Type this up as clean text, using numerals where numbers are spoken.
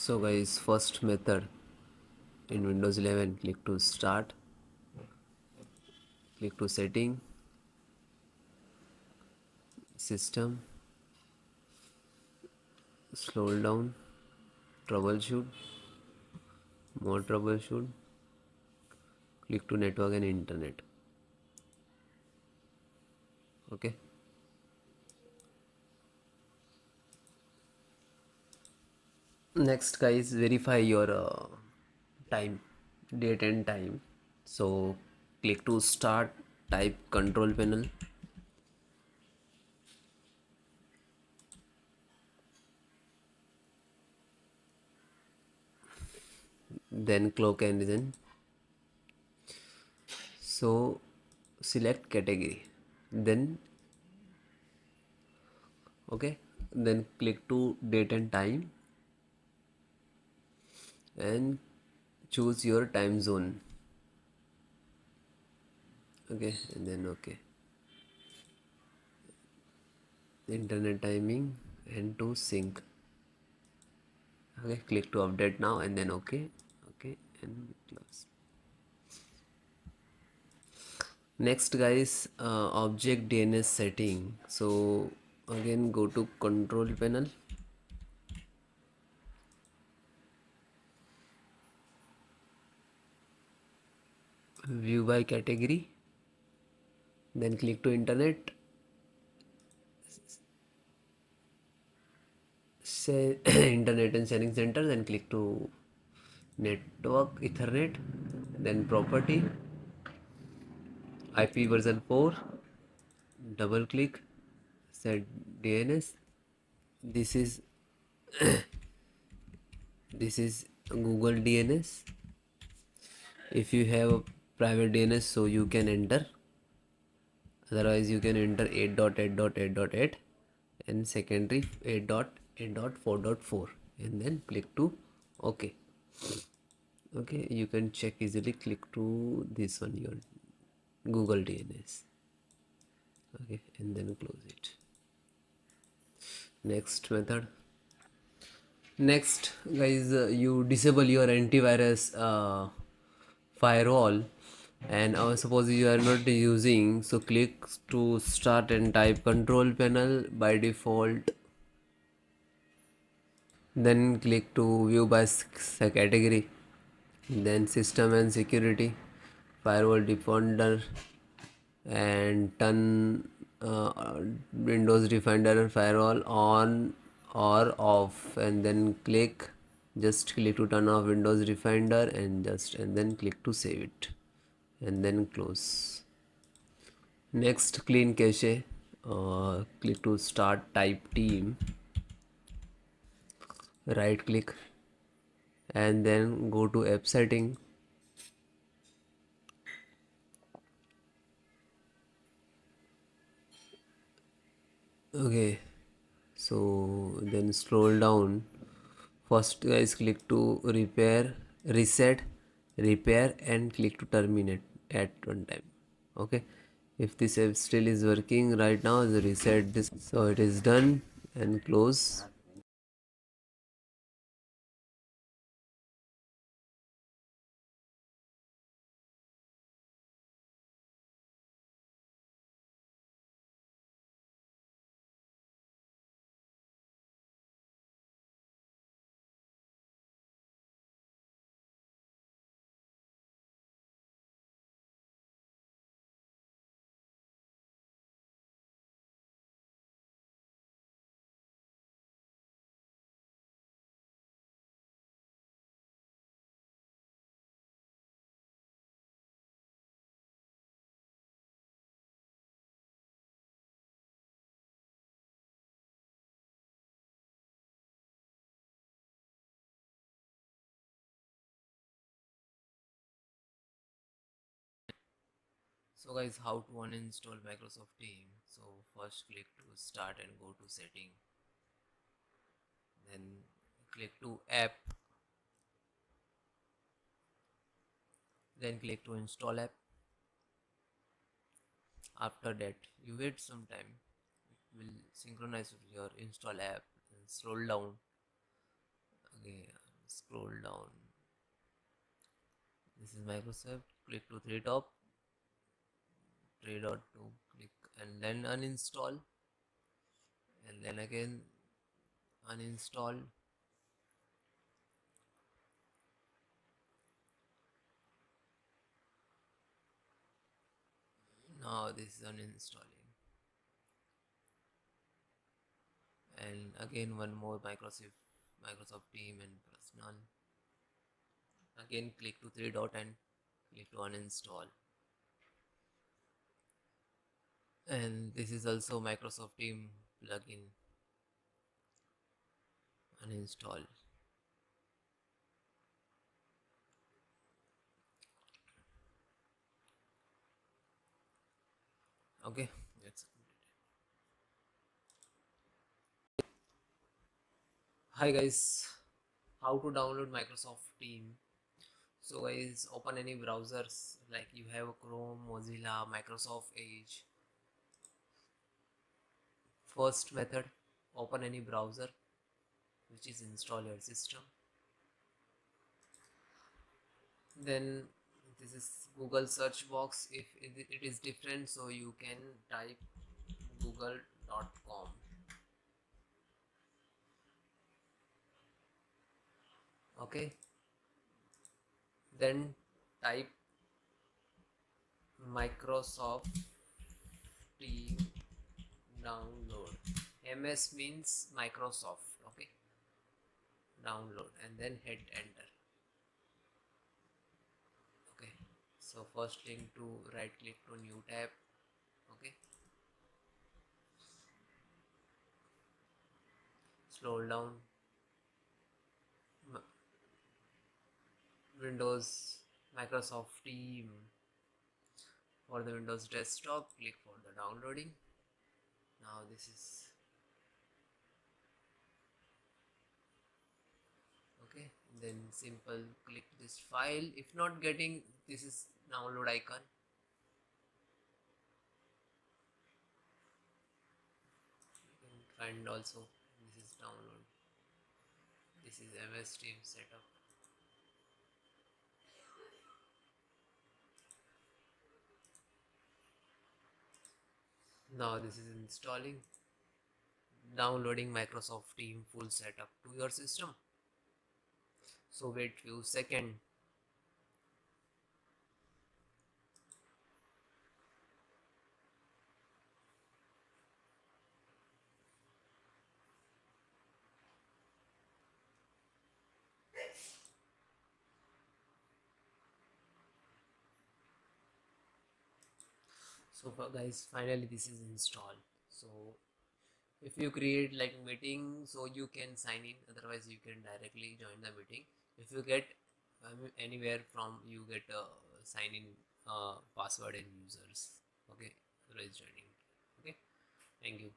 So guys, first method in Windows 11, click to start, click to setting, system, scroll down, troubleshoot, more troubleshoot, click to network and internet. Okay. Next guys, verify your time, date and time. So click to start, type control panel, then clock and region. So select category, then okay, then click to date and time and choose your time zone. Okay, and then okay, internet timing and to sync. Okay, click to update now and then okay, okay, and close. Next guys, object DNS setting. So again go to control panel, view by category, then click to internet, say internet and sharing center, then click to network ethernet, then property, IP version 4, double click, set DNS. This is Google DNS. If you have a private DNS, so you can enter, otherwise you can enter 8.8.8.8 and secondary 8.8.4.4 and then click to OK. Okay, you can check easily, click to this one, your Google DNS. Okay, and then close it. Next method. Next guys, you disable your antivirus firewall, and suppose you are not using, so click to start and type control panel by default, then click to view by category, then system and security, firewall defender, and turn Windows Defender firewall on or off, and then just click to turn off Windows Defender and then click to save it and then close. Next, clean cache, click to start, type team, right click and then go to app setting. Okay, so then scroll down. First guys, click to reset, repair and click to terminate at one time. Okay, if this app still is working right now, reset this, so it is done and close. So guys, how to uninstall Microsoft Teams? So first click to start and go to setting, then click to app, then click to install app. After that, you wait some time, it will synchronize with your install app and scroll down. Okay, scroll down. This is Microsoft. Click to three top, three dot to click, and then uninstall, and then again uninstall. Now this is uninstalling, and again one more Microsoft Team and Personal. Again click to three dot and click to uninstall, and this is also Microsoft Team plugin. Uninstall. Okay, that's completed. Hi guys, how to download Microsoft Team. So guys, open any browsers, like you have a Chrome, Mozilla, Microsoft Edge. First method, open any browser which is install your system. Then this is Google search box. If it is different, so you can type google.com. Okay, then type Microsoft Team download. MS means Microsoft. Okay, download, and then hit enter. Okay, so first link to right click to new tab. Okay, scroll down. Windows Microsoft Team. For the Windows desktop, click for the downloading. Now this is okay, then simple click this file. If not getting, this is download icon. You can find also this is download. This is MS Team setup. Now this is installing, downloading Microsoft Team full setup to your system. So wait few seconds. So guys, finally this is installed. So if you create like meeting, so you can sign in, otherwise you can directly join the meeting. If you get anywhere from, you get a sign in password and users. Okay, otherwise joining. Okay, thank you.